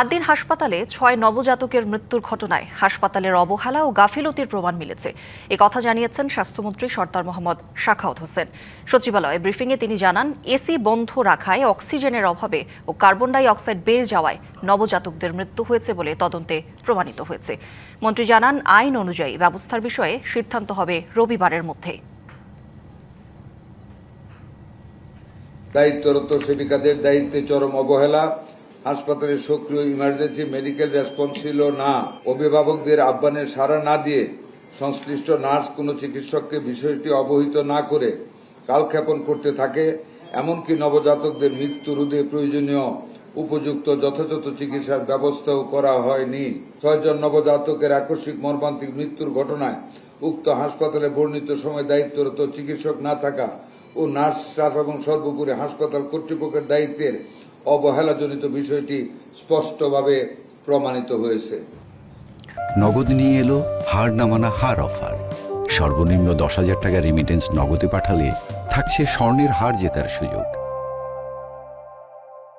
আদ্দিন হাসপাতালে ৬ নবজাতকের মৃত্যুর ঘটনায় হাসপাতালের অবহেলা ও গাফিলতির প্রমাণ মিলেছে। কথা জানিয়েছেন স্বাস্থ্যমন্ত্রী সরদার মোহাম্মদ সাখাওয়াত হোসেন। সচিবালয়ে ব্রিফিংয়ে তিনি জানান, এসি বন্ধ রাখায় অক্সিজেনের অভাবে ও কার্বন ডাই অক্সাইড বেড়ে যাওয়ায় নবজাতকদের মৃত্যু হয়েছে বলে তদন্তে প্রমাণিত হয়েছে। মন্ত্রী জানান, আইন অনুযায়ী ব্যবস্থার বিষয়ে সিদ্ধান্ত হবে রবিবারের মধ্যে। দায়িত্বরত সেবিকাদের দায়িত্বে চরম অবহেলা, হাসপাতালের সক্রিয় ইমার্জেন্সি মেডিকেল রেসপন্স ছিল না, অভিভাবকদের আহ্বানে সাড়া না দিয়ে সংশ্লিষ্ট নার্স কোন চিকিৎসককে বিষয়টি অবহিত না করে কালক্ষেপণ করতে থাকে, এমনকি নবজাতকদের মৃত্যু রোধে প্রয়োজনীয় উপযুক্ত যথাযথ চিকিৎসার ব্যবস্থাও করা হয়নি। ৬ জন নবজাতকের আকস্মিক মর্মান্তিক মৃত্যুর ঘটনায় উক্ত হাসপাতালে বর্ণিত সময় দায়িত্বরত চিকিৎসক না থাকা ও নার্স স্টাফ এবং সর্বোপরি হাসপাতাল কর্তৃপক্ষের দায়িত্বের অবহেলাজনিত বিষয়টি স্পষ্টভাবে প্রমাণিত হয়েছে। নগদ নিয়ে এলো হার না মানা হার অফার। সর্বনিম্ন ১০,০০০ টাকা রেমিটেন্স নগদে পাঠালে থাকছে স্বর্ণের হার জেতার সুযোগ।